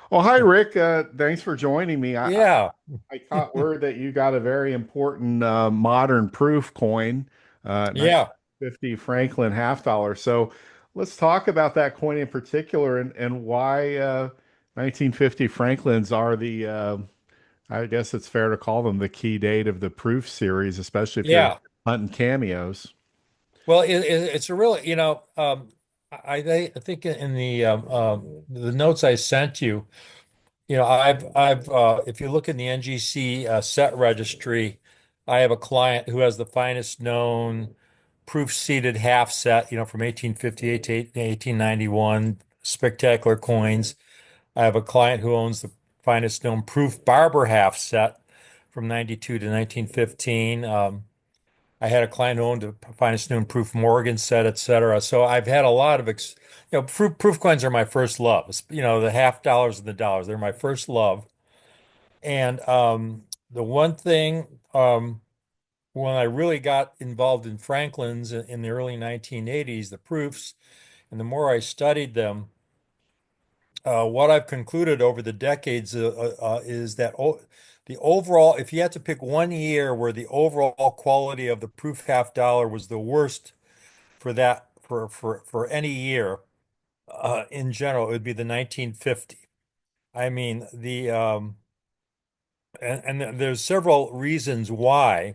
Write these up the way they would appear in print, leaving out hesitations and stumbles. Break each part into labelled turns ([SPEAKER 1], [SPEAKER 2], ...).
[SPEAKER 1] Well, hi, Rick. Thanks for joining me.
[SPEAKER 2] Yeah,
[SPEAKER 1] I caught word that you got a very important modern proof coin,
[SPEAKER 2] yeah,
[SPEAKER 1] 1950 Franklin half dollar. So let's talk about that coin in particular and why 1950 Franklins are I guess it's fair to call them the key date of the proof series, especially if you're
[SPEAKER 2] yeah.
[SPEAKER 1] hunting cameos.
[SPEAKER 2] Well, it's a really, I think in the notes I sent you, if you look in the NGC set registry, I have a client who has the finest known proof seated half set, from 1858 to 1891, spectacular coins. I have a client who owns the finest known proof barber half set from 92 to 1915. I had a client who owned a finest known proof Morgan set, et cetera. So I've had a lot of, proof coins are my first love. The half dollars and the dollars, they're my first love. And the one thing, when I really got involved in Franklin's in the early 1980s, the proofs, and the more I studied them, what I've concluded over the decades is that the overall, if you had to pick one year where the overall quality of the proof half dollar was the worst for that for any year in general, it would be the 1950. I mean, and there's several reasons why.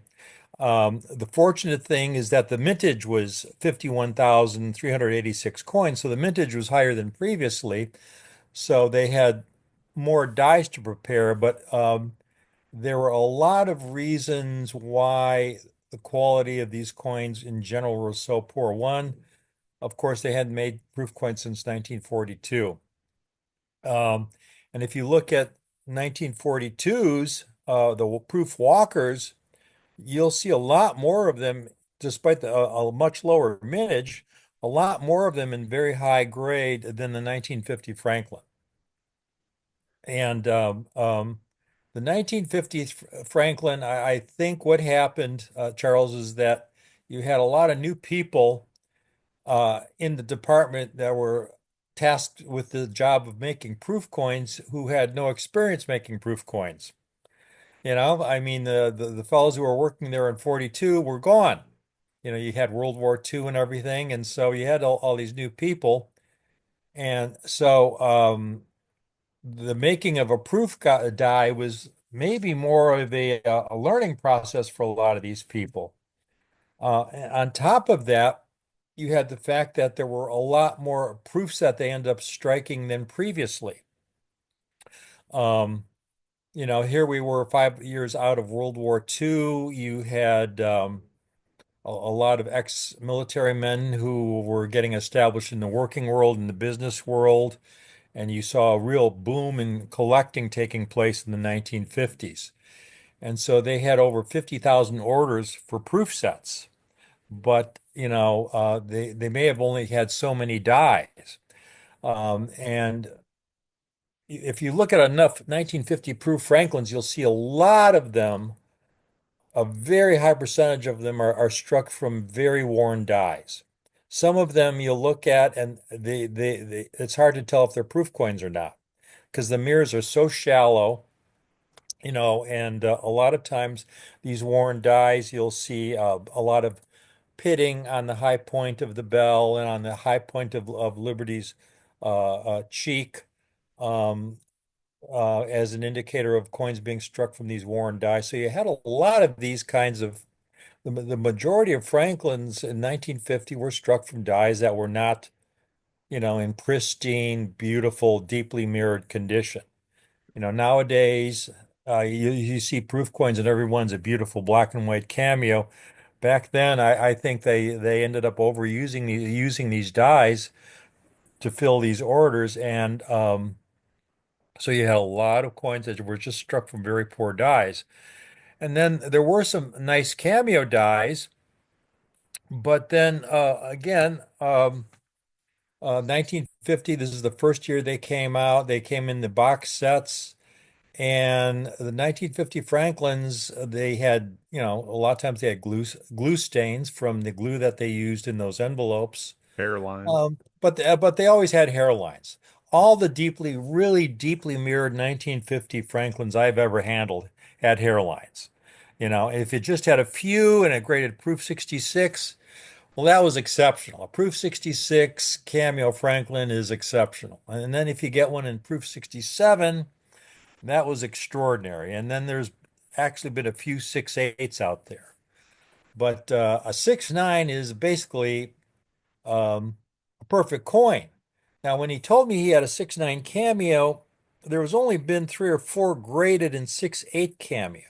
[SPEAKER 2] The fortunate thing is that the mintage was 51,386 coins, so the mintage was higher than previously. So they had more dies to prepare, but there were a lot of reasons why the quality of these coins in general were so poor. One, of course, they hadn't made proof coins since 1942. Um, and if you look at 1942's, the proof walkers, you'll see a lot more of them, despite a much lower mintage, a lot more of them in very high grade than the 1950 Franklin. And the 1950s Franklin, I think what happened, Charles, is that you had a lot of new people in the department that were tasked with the job of making proof coins who had no experience making proof coins. I mean, the fellows who were working there in 42 were gone. You had World War II and everything, and so you had all these new people. And so the making of a die was maybe more of a learning process for a lot of these people. And on top of that, you had the fact that there were a lot more proofs that they ended up striking than previously. Um, here we were 5 years out of World War II. You had a lot of ex-military men who were getting established in the working world and the business world, and you saw a real boom in collecting taking place in the 1950s. And so they had over 50,000 orders for proof sets, but they may have only had so many dies. And if you look at enough 1950 proof Franklins, you'll see a lot of them, a very high percentage of them are struck from very worn dies. Some of them you'll look at and it's hard to tell if they're proof coins or not because the mirrors are so shallow, and a lot of times these worn dies, you'll see a lot of pitting on the high point of the bell and on the high point of Liberty's cheek. Um, as an indicator of coins being struck from these worn dies. So you had a lot of these kinds of the majority of Franklin's in 1950 were struck from dies that were not, in pristine, beautiful, deeply mirrored condition. Nowadays, you see proof coins and everyone's a beautiful black and white cameo. Back then, I think they ended up overusing using these dies to fill these orders, and so you had a lot of coins that were just struck from very poor dies. And then there were some nice cameo dies, but then again, 1950, this is the first year they came out. They came in the box sets. And the 1950 Franklins, they had, a lot of times they had glue stains from the glue that they used in those envelopes.
[SPEAKER 1] Hairlines.
[SPEAKER 2] But they always had hairlines. all the deeply, really deeply mirrored 1950 Franklins I've ever handled had hairlines. If it just had a few and it graded proof 66, well, that was exceptional. A proof 66 Cameo Franklin is exceptional. And then if you get one in proof 67, that was extraordinary. And then there's actually been a few 6.8s out there. But a 6.9 is basically a perfect coin. Now, when he told me he had a 6.9 Cameo, there was only been three or four graded in 6.8 Cameo.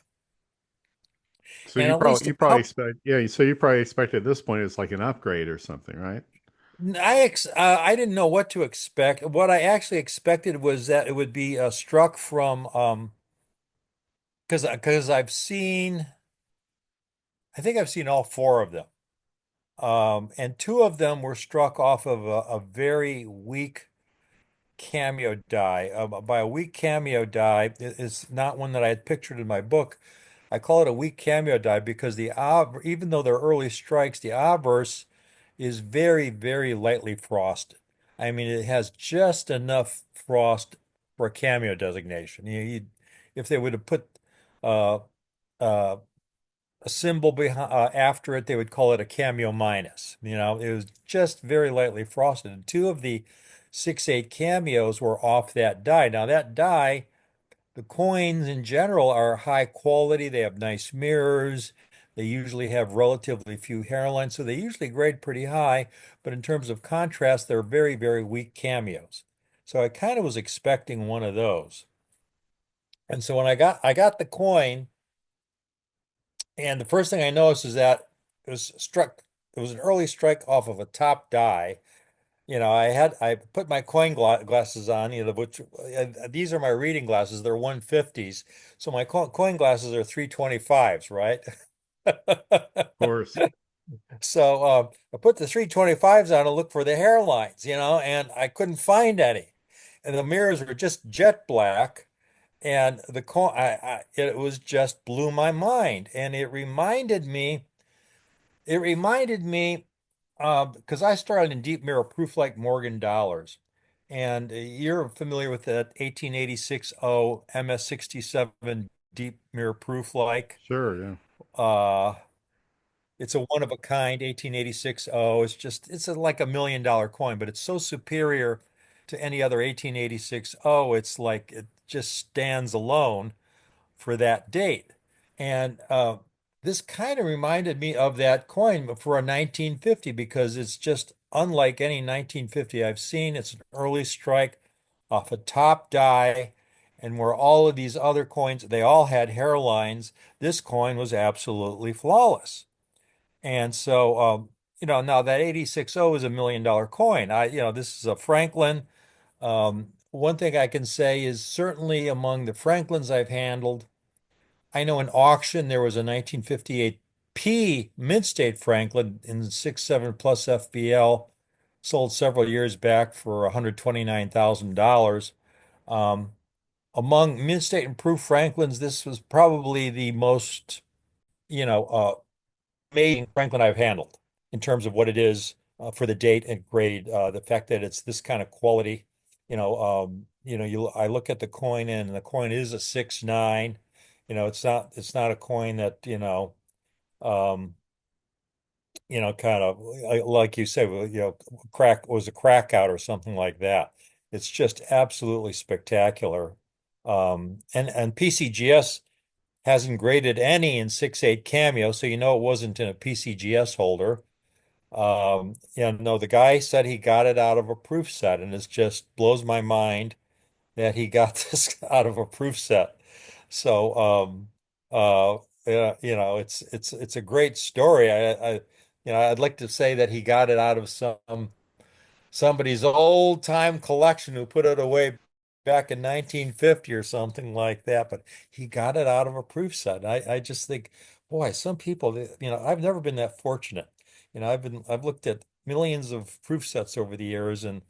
[SPEAKER 1] So
[SPEAKER 2] And
[SPEAKER 1] you
[SPEAKER 2] at
[SPEAKER 1] probably
[SPEAKER 2] least a
[SPEAKER 1] you probably
[SPEAKER 2] couple,
[SPEAKER 1] expect yeah. So you probably expect at this point it's like an upgrade or something, right?
[SPEAKER 2] I didn't know what to expect. What I actually expected was that it would be struck from because I think I've seen all four of them. And two of them were struck off of a very weak cameo die. By a weak cameo die, it's not one that I had pictured in my book. I call it a weak cameo die because even though they're early strikes, the obverse is very, very lightly frosted. I mean, it has just enough frost for a cameo designation. If they would have put uh, uh, a symbol behind after it, they would call it a cameo minus. It was just very lightly frosted. And two of the 6.8 cameos were off that die. Now that die, the coins in general are high quality. They have nice mirrors. They usually have relatively few hairlines, so they usually grade pretty high. But in terms of contrast, they're very, very weak cameos. So I kind of was expecting one of those. And so when I got the coin, and the first thing I noticed is that it was an early strike off of a top die. I put my glasses on, which these are my reading glasses. They're 150s. So my coin glasses are 325s, right?
[SPEAKER 1] Of course.
[SPEAKER 2] So I put the 325s on to look for the hairlines, and I couldn't find any. And the mirrors were just jet black. And it was just blew my mind. And it reminded me, because I started in deep mirror proof like Morgan dollars. And you're familiar with that 1886 O MS67 deep mirror proof like.
[SPEAKER 1] Sure, yeah.
[SPEAKER 2] Uh, it's a one of a kind 1886 O. Like $1 million coin, but it's so superior to any other 1886 O. It's like it just stands alone for that date. And this kind of reminded me of that coin for a 1950 because it's just unlike any 1950 I've seen. It's an early strike off a top die. And where all of these other coins, they all had hairlines, this coin was absolutely flawless. And so, now that 86O is $1 million coin. This is a Franklin. One thing I can say is certainly among the Franklins I've handled, I know in auction there was a 1958 P Mint State Franklin in 6.7 plus FBL, sold several years back for $129,000. Um, Among Mint State and Proof Franklins, this was probably the most, you know, uh, amazing Franklin I've handled in terms of what it is for the date and grade. The fact that it's this kind of quality, I look at the coin and the coin is a 6.9. It's not a coin that, um, kind of like you say, well, crack was a crack out or something like that. It's just absolutely spectacular. And PCGS hasn't graded any in 6.8 Cameo, so it wasn't in a PCGS holder. No, the guy said he got it out of a proof set, and it just blows my mind that he got this out of a proof set. So, yeah, it's a great story. I'd like to say that he got it out of somebody's old time collection who put it away back in 1950 or something like that, but he got it out of a proof set. I just think, boy, some people, I've never been that fortunate. I've looked at millions of proof sets over the years, and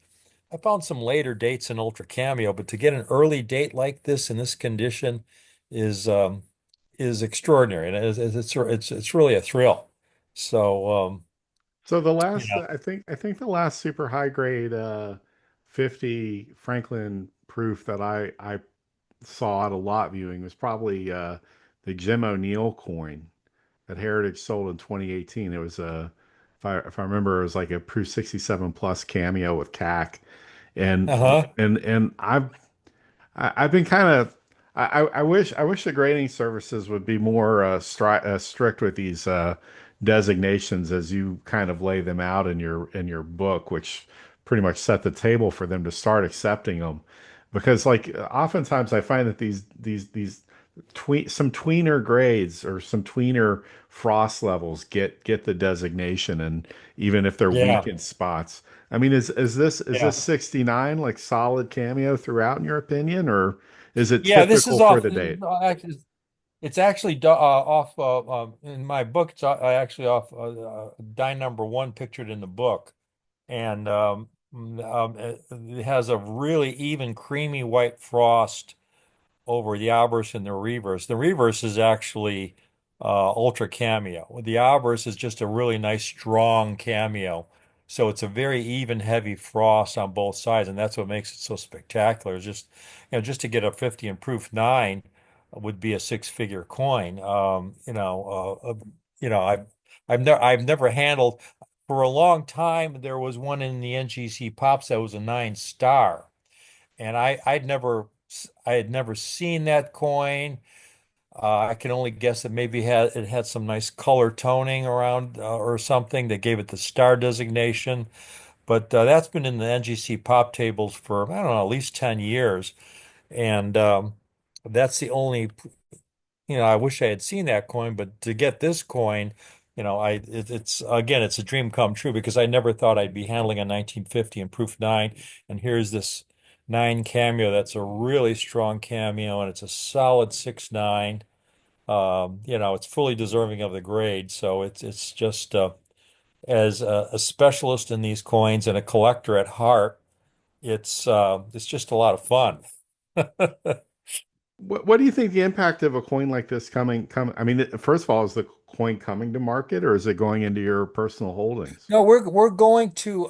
[SPEAKER 2] I found some later dates in Ultra Cameo, but to get an early date like this in this condition is um is extraordinary, and it's really a thrill. So
[SPEAKER 1] So the last,
[SPEAKER 2] yeah.
[SPEAKER 1] I think the last super high grade 1950 Franklin proof that I saw at a lot viewing was probably the Jim O'Neill coin that Heritage sold in 2018. It was a, if I remember, it was like a proof 67 plus cameo with CAC, and
[SPEAKER 2] Uh-huh.
[SPEAKER 1] and I've been kind of I wish the grading services would be more strict with these designations as you kind of lay them out in your book, which pretty much set the table for them to start accepting them. Because like oftentimes I find that these some tweener grades or some tweener frost levels get the designation, and even if they're weak
[SPEAKER 2] Yeah.
[SPEAKER 1] in spots. I mean, is this
[SPEAKER 2] Yeah.
[SPEAKER 1] 69 like solid cameo throughout in your opinion, or is it
[SPEAKER 2] Yeah, this is
[SPEAKER 1] typical for
[SPEAKER 2] off.
[SPEAKER 1] the date?
[SPEAKER 2] It's actually off in my book. It's actually off die number one pictured in the book, and it has a really even creamy white frost over the obverse and the reverse. The reverse is actually ultra cameo. The obverse is just a really nice strong cameo. So it's a very even heavy frost on both sides, and that's what makes it so spectacular. It's just just to get a 50 and proof nine would be a six-figure coin. I've never handled for a long time. There was one in the NGC Pops that was a 9 star, and I had never seen that coin. I can only guess that maybe it had some nice color toning around or something that gave it the star designation. But that's been in the NGC pop tables for I don't know at least 10 years, and that's the only I wish I had seen that coin, but to get this coin, it's again, it's a dream come true because I never thought I'd be handling a 1950 in proof nine, and here's this nine cameo that's a really strong cameo, and it's a solid 6.9. It's fully deserving of the grade, so it's just as a specialist in these coins and a collector at heart, it's just a lot of fun.
[SPEAKER 1] What do you think the impact of a coin like this I mean, first of all, is the coin coming to market or is it going into your personal holdings?
[SPEAKER 2] No, we're going to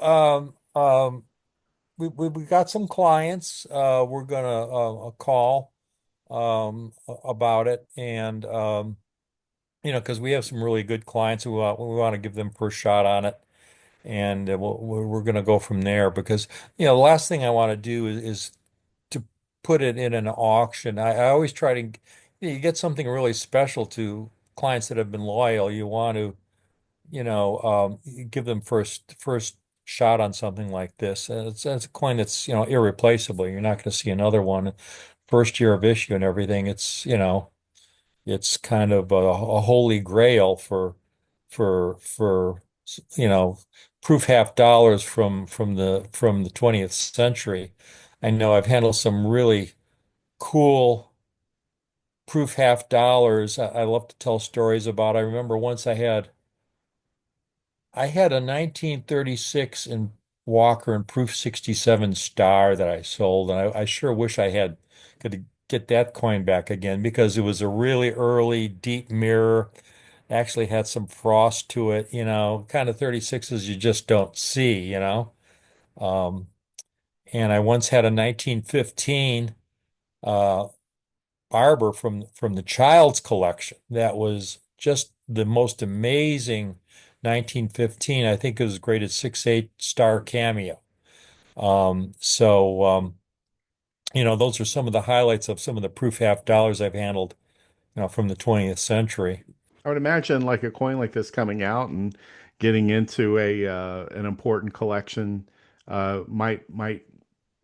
[SPEAKER 2] we got some clients we're gonna call about it, and because we have some really good clients who we want to give them first shot on it, and we're gonna go from there because the last thing I want to do is to put it in an auction. I always try to you get something really special to clients that have been loyal. You want to give them first shot on something like this. And it's a coin that's, irreplaceable. You're not going to see another one. First year of issue and everything. It's kind of a holy grail for you know, proof half dollars from the 20th century. I know I've handled some really cool proof half dollars. I love to tell stories about. I remember once I had a 1936 in Walker and Proof 67 star that I sold, and I sure wish I had could get that coin back again because it was a really early deep mirror. Actually had some frost to it, kind of 36s you just don't see. Um, and I once had a 1915 uh, Barber from the Child's collection. That was just the most amazing 1915. I think it was graded 6.8 star cameo. Those are some of the highlights of some of the proof half dollars I've handled, from the 20th century.
[SPEAKER 1] I would imagine like a coin like this coming out and getting into a an important collection might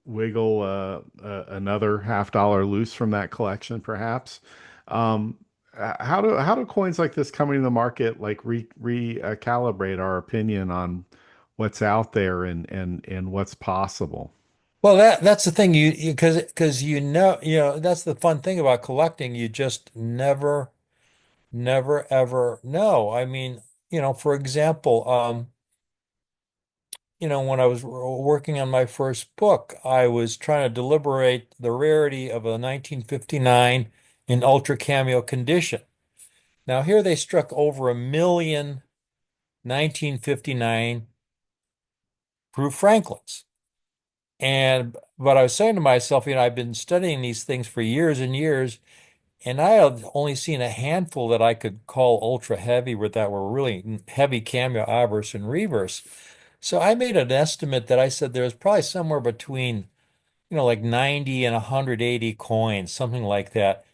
[SPEAKER 1] wiggle another half dollar loose from that collection, perhaps. Um, how do coins like this coming to the market like recalibrate our opinion on what's out there and what's possible?
[SPEAKER 2] Well, that's the thing you because that's the fun thing about collecting. You just never ever know. I mean, for example, when I was working on my first book, I was trying to deliberate the rarity of a 1959 in ultra cameo condition. Now, here they struck over a million 1959 proof Franklins. And but I was saying to myself, I've been studying these things for years and years, and I have only seen a handful that I could call ultra heavy, with that were really heavy cameo, obverse, and reverse. So I made an estimate that I said there's probably somewhere between, like 90 and 180 coins, something like that,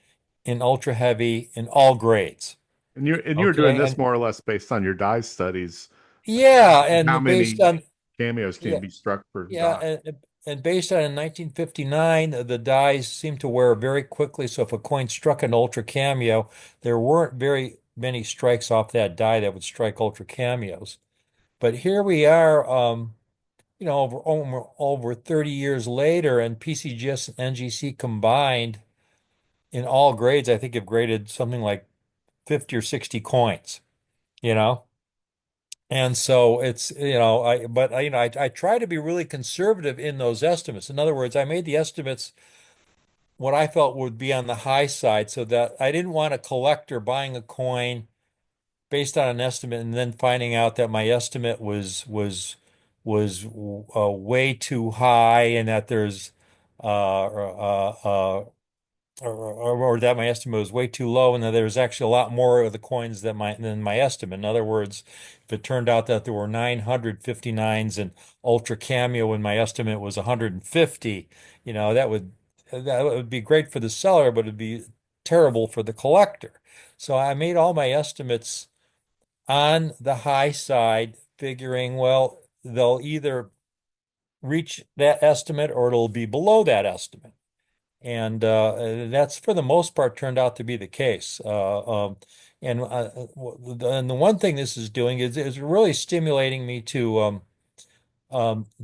[SPEAKER 2] in ultra heavy in all grades.
[SPEAKER 1] And you're doing
[SPEAKER 2] Okay.
[SPEAKER 1] this
[SPEAKER 2] And
[SPEAKER 1] more or less based on your die studies.
[SPEAKER 2] yeah,
[SPEAKER 1] How
[SPEAKER 2] and based
[SPEAKER 1] many
[SPEAKER 2] on,
[SPEAKER 1] cameos can
[SPEAKER 2] yeah,
[SPEAKER 1] be struck per
[SPEAKER 2] yeah,
[SPEAKER 1] die?
[SPEAKER 2] and based on in 1959, the dies seemed to wear very quickly. So if a coin struck an ultra cameo, there weren't very many strikes off that die that would strike ultra cameos. But here we are, over 30 years later, and PCGS and NGC combined in all grades, I think have graded something like 50 or 60 coins, you know? And so it's, but I try to be really conservative in those estimates. In other words, I made the estimates what I felt would be on the high side, so that I didn't want a collector buying a coin based on an estimate and then finding out that my estimate was way too high, and that there's or that my estimate was way too low, and that there's actually a lot more of the coins than my estimate. In other words, if it turned out that there were 959s and ultra cameo and my estimate was 150, that would be great for the seller, but it'd be terrible for the collector. So I made all my estimates on the high side, figuring, well, they'll either reach that estimate or it'll be below that estimate. And that's for the most part turned out to be the case. And the one thing this is doing is really stimulating me to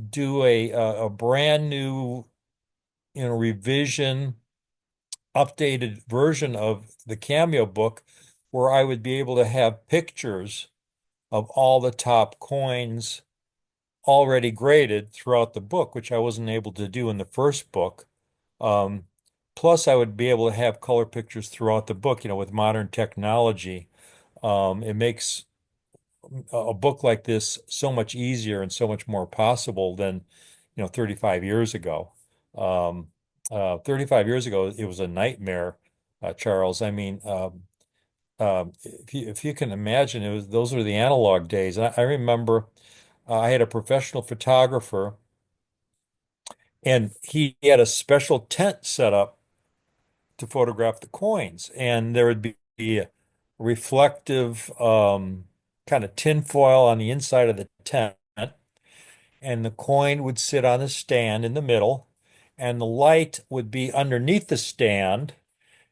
[SPEAKER 2] do a brand new, revision, updated version of the Cameo book, where I would be able to have pictures of all the top coins already graded throughout the book, which I wasn't able to do in the first book. Um, Plus, I would be able to have color pictures throughout the book. With modern technology, it makes a book like this so much easier and so much more possible than, 35 years ago. 35 years ago, it was a nightmare, Charles. I mean, if you can imagine, those were the analog days. And I remember I had a professional photographer, and he had a special tent set up to photograph the coins, and there would be a reflective kind of tin foil on the inside of the tent, and the coin would sit on a stand in the middle, and the light would be underneath the stand,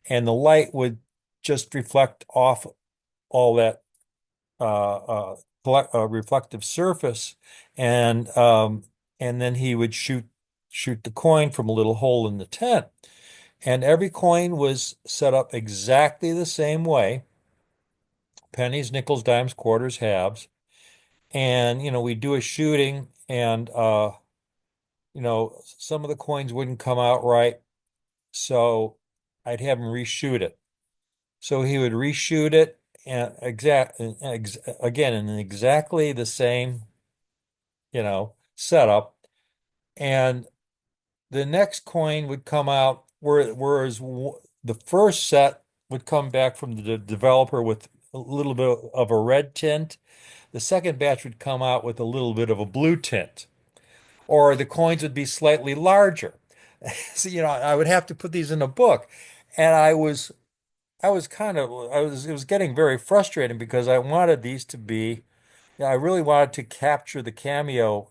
[SPEAKER 2] and the light would just reflect off all that reflective surface, and then he would shoot the coin from a little hole in the tent. And every coin was set up exactly the same way: pennies, nickels, dimes, quarters, halves. And, we do a shooting, and, some of the coins wouldn't come out right. So I'd have him reshoot it. So he would reshoot it, and again in exactly the same, setup. And the next coin would come out, whereas the first set would come back from the developer with a little bit of a red tint. The second batch would come out with a little bit of a blue tint, or the coins would be slightly larger. So, I would have to put these in a book, and it was getting very frustrating, because I wanted these to be, I really wanted to capture the cameo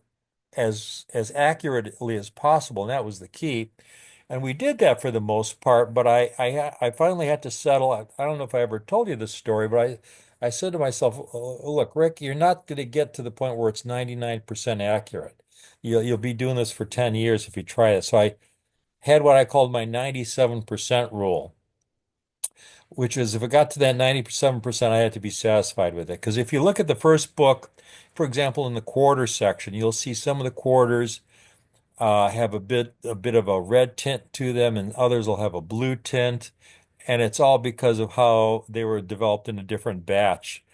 [SPEAKER 2] as accurately as possible, and that was the key. And we did that for the most part, but I finally had to settle. I don't know if I ever told you this story, but I said to myself, look, Rick, you're not going to get to the point where it's 99% accurate. You'll be doing this for 10 years if you try it. So I had what I called my 97% rule, which is, if it got to that 97%, I had to be satisfied with it. Because if you look at the first book, for example, in the quarter section, you'll see some of the quarters have a bit of a red tint to them, and others will have a blue tint, and it's all because of how they were developed in a different batch.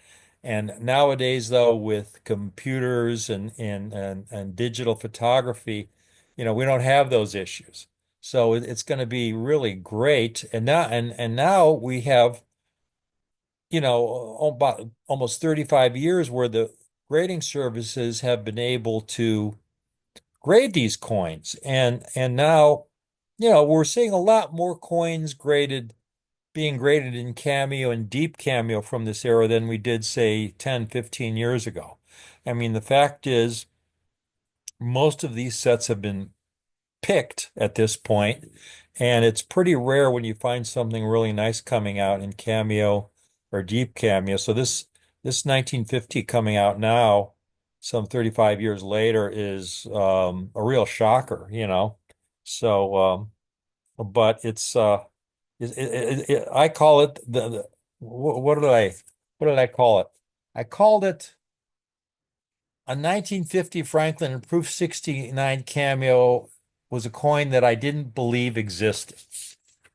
[SPEAKER 2] And nowadays, though, with computers and digital photography, We don't have those issues. So it's going to be really great. And now we have, about almost 35 years where the grading services have been able to grade these coins. And now, we're seeing a lot more coins being graded in Cameo and Deep Cameo from this era than we did, say, 10, 15 years ago. I mean, the fact is, most of these sets have been picked at this point, and it's pretty rare when you find something really nice coming out in Cameo or Deep Cameo. So this 1950 coming out now, some 35 years later, is a real shocker. So, but I call it what did I call it? I called it a 1950 Franklin and Proof 69 Cameo was a coin that I didn't believe existed.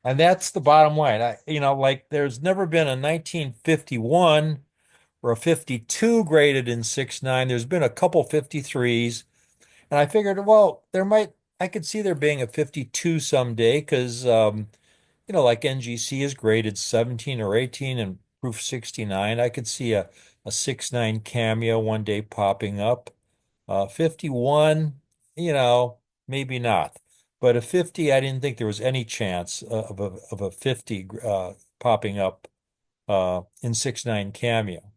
[SPEAKER 2] And that's the bottom line. Like there's never been a 1951 or a 52 graded in 69. There's been a couple 53s. And I figured, well, I could see there being a 52 someday because, like NGC is graded 17 or 18 and proof 69. I could see a 6.9 Cameo one day popping up. 51, maybe not. But a 50, I didn't think there was any chance of a 50 popping up in 6.9 Cameo.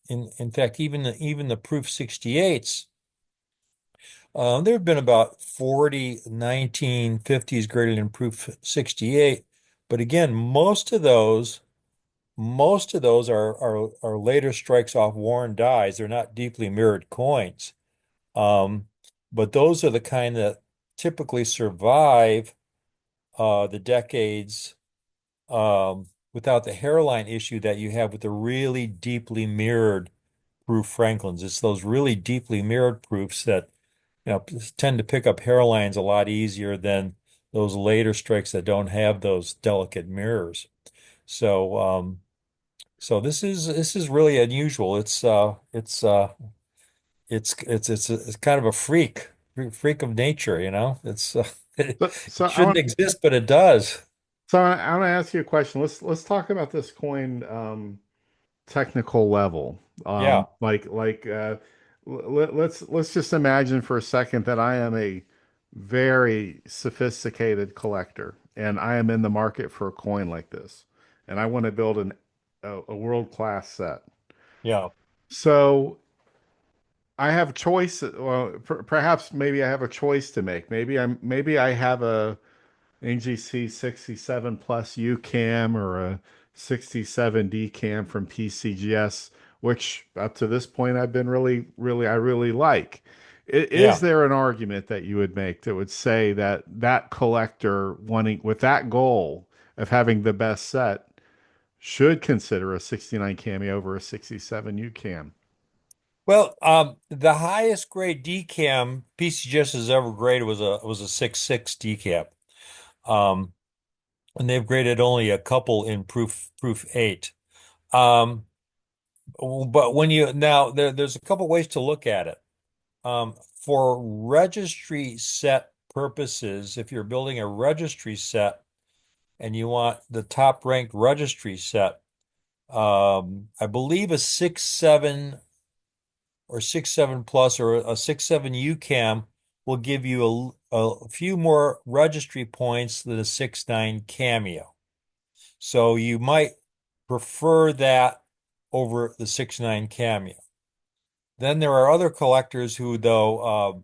[SPEAKER 2] In fact, even the proof 68s, there have been about 40 1950s graded in proof 68. But again, most of those are later strikes off worn dies. They're not deeply mirrored coins. Um, but those are the kind that typically survive the decades without the hairline issue that you have with the really deeply mirrored proof Franklins. It's those really deeply mirrored proofs that tend to pick up hairlines a lot easier than those later strikes that don't have those delicate mirrors. So so this is really unusual. It's kind of a freak of nature. It
[SPEAKER 1] So, so I
[SPEAKER 2] shouldn't
[SPEAKER 1] want
[SPEAKER 2] exist, but it does.
[SPEAKER 1] I want to ask you a question. Let's talk about this coin technical level.
[SPEAKER 2] Yeah,
[SPEAKER 1] Let's just imagine for a second that I am a very sophisticated collector and I am in the market for a coin like this, and I want to build a world-class set.
[SPEAKER 2] yeah,
[SPEAKER 1] So I have choice. Well, perhaps maybe I have a choice to make. Maybe I have a NGC 67 plus UCAM or a 67 DCAM from PCGS, which up to this point I've been I really like. Is
[SPEAKER 2] yeah.
[SPEAKER 1] there an argument that you would make that would say that that collector wanting with that goal of having the best set should consider a 69 Cameo over a 67 UCAM?
[SPEAKER 2] Well, the highest grade DCAM PCGS has ever graded was a 6.6 DCAM. Um, and they've graded only a couple in proof 8. Um, but when you now there's a couple ways to look at it. For registry set purposes, if you're building a registry set and you want the top ranked registry set, I believe a 6.7 or 6.7 plus or a 6.7 UCAM will give you a few more registry points than a 6.9 Cameo. So you might prefer that over the 6.9 Cameo. Then there are other collectors who, though,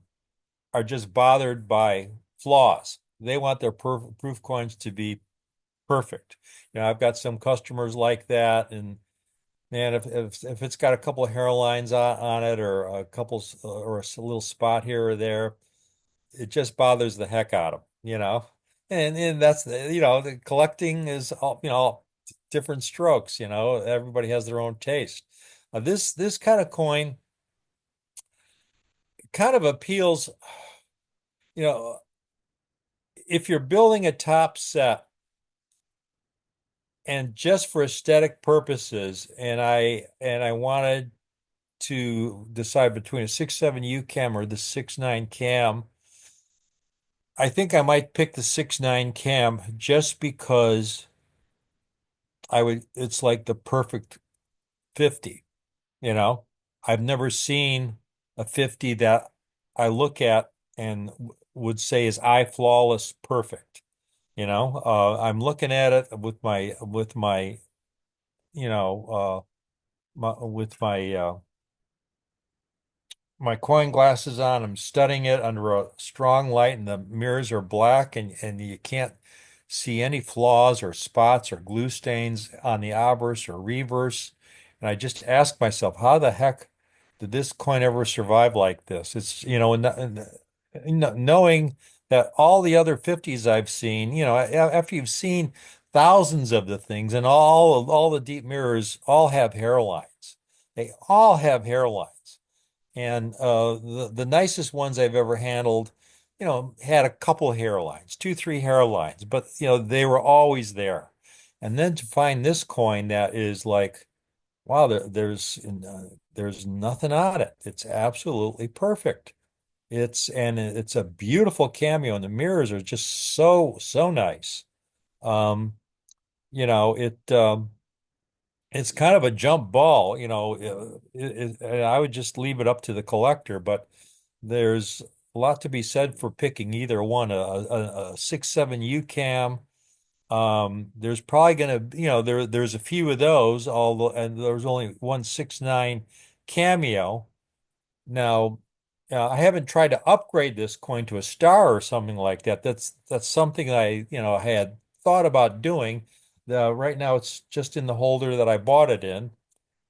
[SPEAKER 2] are just bothered by flaws. They want their proof coins to be perfect. I've got some customers like that, and man, if it's got a couple of hairlines on it, or a couple or a little spot here or there, it just bothers the heck out of them. And that's the collecting is all different strokes. Everybody has their own taste. This kind of coin kind of appeals. You know, if you're building a top set and just for aesthetic purposes, and I wanted to decide between a 6.7 UCAM or the 6.9 cam, I think I might pick the 6.9 cam just because it's like the perfect 50, you know? I've never seen a 50 that I look at and would say is eye flawless perfect. I'm looking at it you know, with my coin glasses on. I'm studying it under a strong light, and the mirrors are black, and you can't see any flaws or spots or glue stains on the obverse or reverse. And I just ask myself, how the heck did this coin ever survive like this? Knowing that all the other 50s I've seen, after you've seen thousands of the things, and all the deep mirrors all have hairlines. They all have hairlines. And the nicest ones I've ever handled, had a couple hairlines, two, three hairlines, but they were always there. And then to find this coin that is like, wow, there's nothing on it. It's absolutely perfect. It's a beautiful cameo, and the mirrors are just so nice. Um, you know, it's kind of a jump ball, and I would just leave it up to the collector, but there's a lot to be said for picking either one, a 6.7 UCAM. There's probably going to, there's a few of those, although, and there's only one 6.9 Cameo. Now, I haven't tried to upgrade this coin to a star or something like that. That's something I, had thought about doing. Right now, it's just in the holder that I bought it in.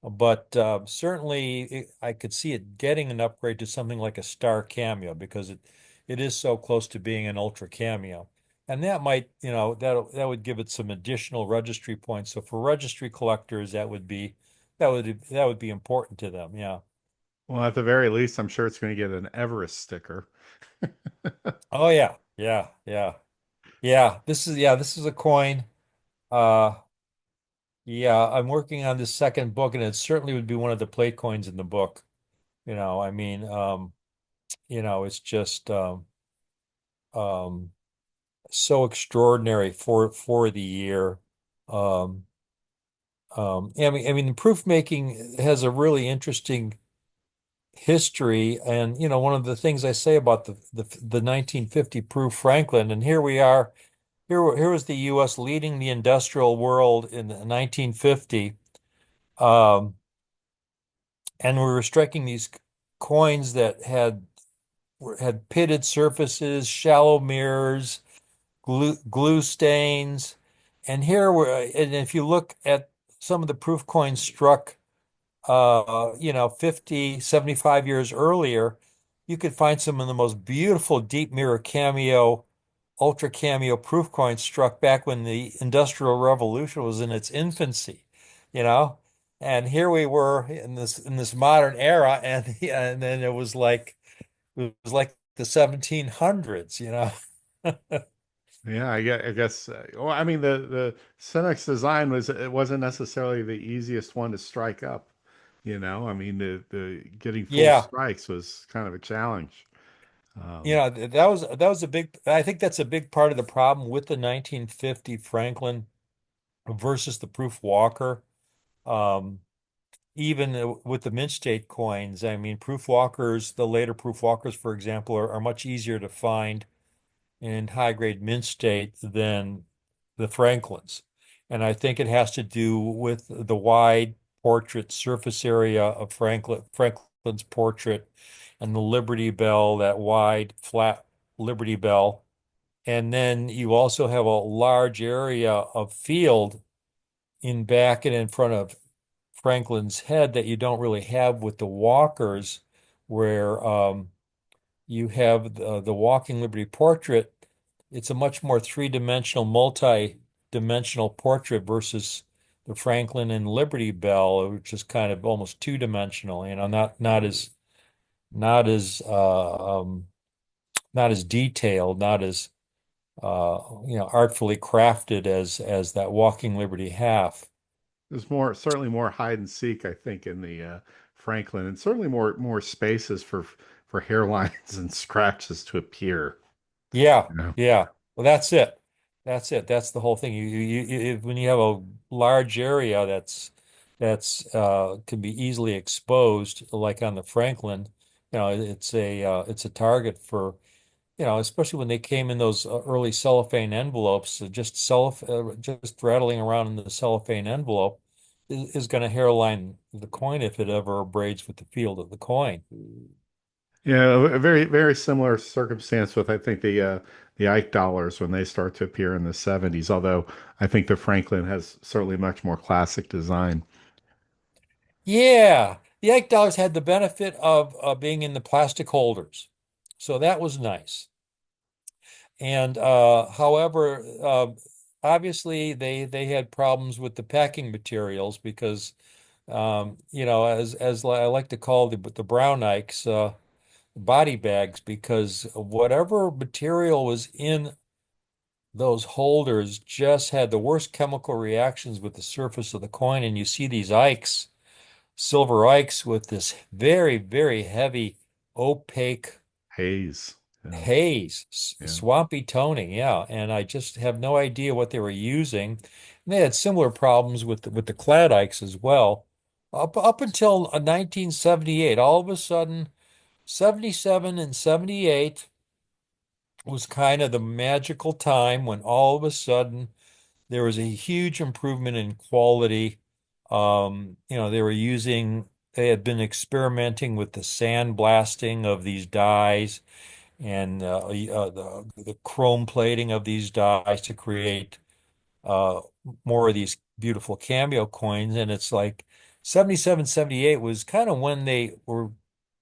[SPEAKER 2] But certainly, I could see it getting an upgrade to something like a star cameo because it is so close to being an ultra cameo. And that might, that would give it some additional registry points. So for registry collectors, that would be important to them. Yeah.
[SPEAKER 1] Well, at the very least, I'm sure it's going to get an Everest sticker.
[SPEAKER 2] Oh yeah. Yeah. Yeah. This is a coin. Uh yeah, I'm working on this second book, and it certainly would be one of the plate coins in the book. I mean, it's just um, so extraordinary for the year. Um, I mean, the proof making has a really interesting history, and one of the things I say about the 1950 proof Franklin, and here we are. Here was the U.S. leading the industrial world in 1950, um, and we were striking these coins that had pitted surfaces, shallow mirrors, glue stains. And if you look at some of the proof coins struck, 50, 75 years earlier, you could find some of the most beautiful deep mirror cameo, ultra cameo proof coins struck back when the Industrial Revolution was in its infancy, you know? And here we were in this modern era, and then it was like the 1700s.
[SPEAKER 1] Yeah, I guess. Well, I mean, the Cenex design it wasn't necessarily the easiest one to strike up. I mean, the getting full
[SPEAKER 2] Yeah.
[SPEAKER 1] strikes was kind of a challenge. Um,
[SPEAKER 2] That was a big, I think that's a big part of the problem with the 1950 Franklin versus the Proof Walker. Um, Even with the Mint State coins, I mean, Proof Walkers, the later Proof Walkers, for example, are much easier to find in high grade Mint State than the Franklins. And I think it has to do with the wide portrait surface area of Franklin's portrait, and the Liberty Bell, that wide, flat Liberty Bell. And then you also have a large area of field in back and in front of Franklin's head that you don't really have with the walkers, where you have the Walking Liberty portrait. It's a much more three-dimensional, multi-dimensional portrait versus the Franklin and Liberty Bell, which is kind of almost two-dimensional, not as detailed, not as artfully crafted as that Walking Liberty half.
[SPEAKER 1] there's certainly more hide and seek, I think, in the Franklin, and certainly more spaces for hairlines and scratches to appear.
[SPEAKER 2] Yeah,
[SPEAKER 1] Yeah.
[SPEAKER 2] yeah. Well, that's it. That's it. That's the whole thing. When you have a large area that's can be easily exposed, like on the Franklin, it's a target for, especially when they came in those early cellophane envelopes, just rattling around in the cellophane envelope is going to hairline the coin if it ever abrades with the field of the coin.
[SPEAKER 1] Yeah, a very, very similar circumstance with I think the Ike dollars when they start to appear in the 70s, although I think the Franklin has certainly much more classic design.
[SPEAKER 2] Yeah, the Ike dollars had the benefit of being in the plastic holders, so that was nice. And however, obviously they had problems with the packing materials because as I like to call the brown Ikes, body bags, because whatever material was in those holders just had the worst chemical reactions with the surface of the coin, and you see these Ikes, silver Ikes, with this very, very heavy, opaque
[SPEAKER 1] Haze. Yeah,
[SPEAKER 2] haze,
[SPEAKER 1] yeah.
[SPEAKER 2] swampy toning. Yeah, and I just have no idea what they were using. And they had similar problems with the clad Ikes as well. Up until 1978, all of a sudden, 77 and 78 was kind of the magical time when all of a sudden there was a huge improvement in quality. They had been experimenting with the sandblasting of these dies and the chrome plating of these dies to create uh, more of these beautiful cameo coins. And it's like 77, 78 was kind of when they were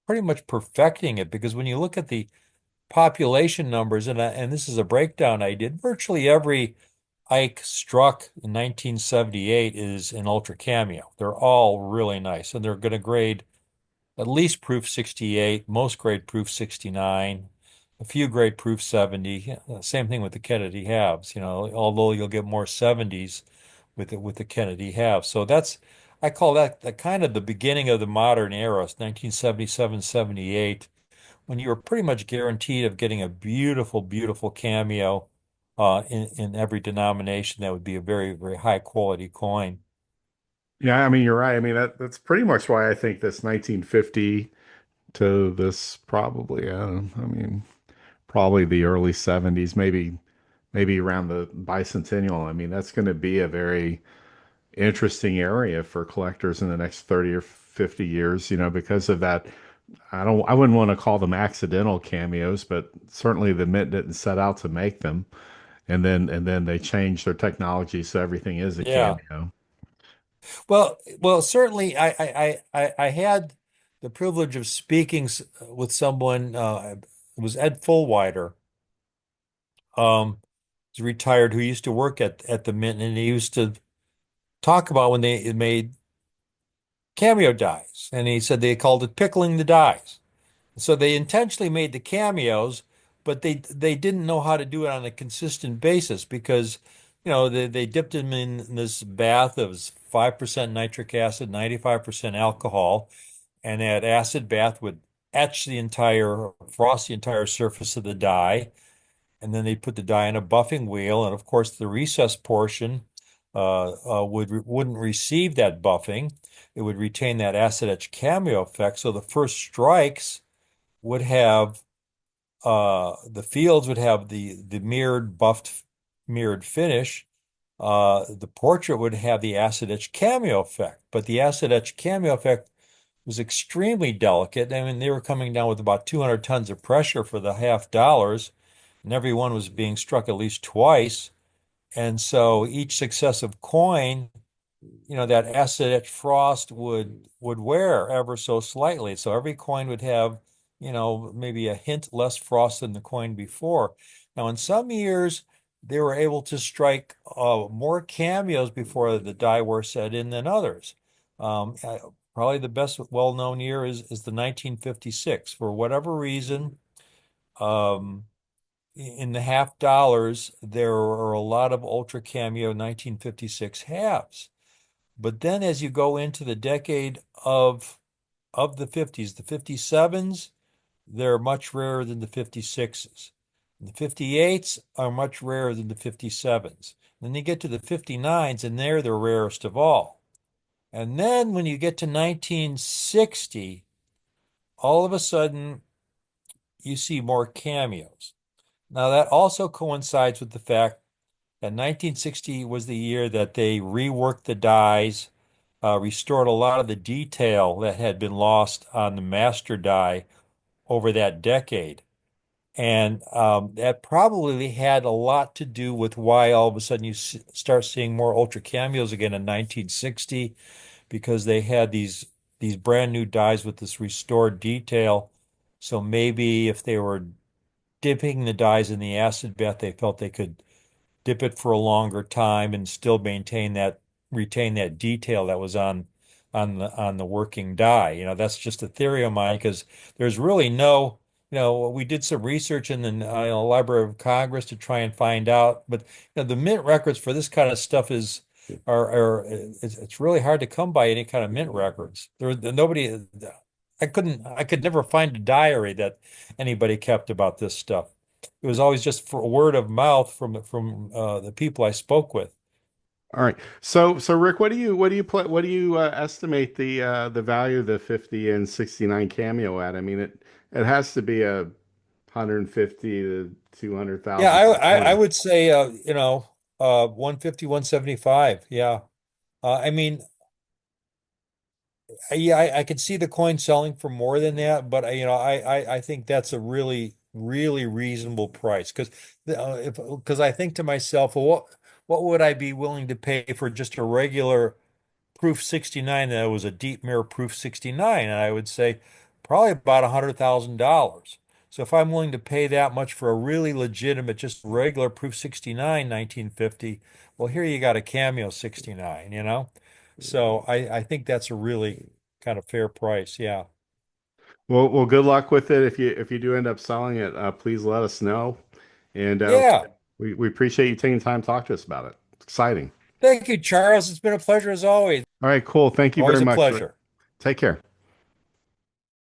[SPEAKER 2] pretty much perfecting it, because when you look at the population numbers, and this is a breakdown I did, virtually every Ike struck in 1978 is an ultra cameo. They're all really nice, and they're going to grade at least proof 68, most grade proof 69, a few grade proof 70. Same thing with the Kennedy halves, although you'll get more 70s with the Kennedy halves. So I call that the kind of the beginning of the modern era, 1977, 78, when you were pretty much guaranteed of getting a beautiful, beautiful cameo in every denomination that would be a very, very high quality coin.
[SPEAKER 1] Yeah, I mean, you're right. I mean, that's pretty much why I think this 1950 to this probably, I mean, probably the early 70s, maybe around the bicentennial. I mean, that's going to be a very interesting area for collectors in the next 30 or 50 years, because of that. I wouldn't want to call them accidental cameos, but certainly the Mint didn't set out to make them. And then they changed their technology so everything is a
[SPEAKER 2] Yeah.
[SPEAKER 1] cameo.
[SPEAKER 2] Well, certainly, I had the privilege of speaking with someone. It was Ed Fullwider, he's retired, who used to work at the Mint, and he used to talk about when they made cameo dies, and he said they called it pickling the dies. So they intentionally made the cameos, but they didn't know how to do it on a consistent basis because, they dipped them in this bath of 5% nitric acid, 95% alcohol, and that acid bath would frost the entire surface of the die. And then they put the die in a buffing wheel, and of course the recess portion wouldn't receive that buffing. It would retain that acid etch cameo effect. So the first strikes would have the fields would have the mirrored finish. The portrait would have the acid etch cameo effect, but the acid etch cameo effect was extremely delicate. I mean, they were coming down with about 200 tons of pressure for the half dollars, and every one was being struck at least twice. And so each successive coin, that acid frost would wear ever so slightly. So every coin would have, maybe a hint less frost than the coin before. Now, in some years, they were able to strike more cameos before the die wear set in than others. Probably the best well-known year is the 1956. For whatever reason, um, in the half dollars, there are a lot of ultra cameo 1956 halves. But then as you go into the decade of the 50s, the 57s, they're much rarer than the 56s. The 58s are much rarer than the 57s. Then you get to the 59s, and they're the rarest of all. And then when you get to 1960, all of a sudden you see more cameos. Now, that also coincides with the fact that 1960 was the year that they reworked the dies, restored a lot of the detail that had been lost on the master die over that decade. And that probably had a lot to do with why all of a sudden you start seeing more ultra cameos again in 1960, because they had these brand new dies with this restored detail. So maybe if they were dipping the dies in the acid bath, they felt they could dip it for a longer time and still retain that detail that was on the working die. That's just a theory of mine because there's really no, we did some research in the Library of Congress to try and find out, but the mint records for this kind of stuff it's really hard to come by any kind of mint records. Nobody, I could never find a diary that anybody kept about this stuff. It was always just for word of mouth from the people I spoke with.
[SPEAKER 1] All right. So Rick, what do you estimate the value of the 50 and 69 cameo at? I mean, it has to be a 150 to
[SPEAKER 2] Yeah,
[SPEAKER 1] 200,000
[SPEAKER 2] I
[SPEAKER 1] coin.
[SPEAKER 2] would say 150, 175. Yeah. I mean, yeah, I could see the coin selling for more than that, but I think that's a really, really reasonable price because I think to myself, well, what would I be willing to pay for just a regular proof 69 that was a deep mirror proof 69? And I would say probably about $100,000. So if I'm willing to pay that much for a really legitimate, just regular proof 69 1950, well, here you got a Cameo 69. So I think that's a really kind of fair price. Yeah.
[SPEAKER 1] Well, good luck with it. If you do end up selling it, please let us know. And
[SPEAKER 2] Yeah.
[SPEAKER 1] we appreciate you taking time to talk to us about it. It's exciting.
[SPEAKER 2] Thank you, Charles. It's been a pleasure as always.
[SPEAKER 1] All right, cool. Thank you very
[SPEAKER 2] Always a
[SPEAKER 1] much, Rick.
[SPEAKER 2] pleasure.
[SPEAKER 1] Take care.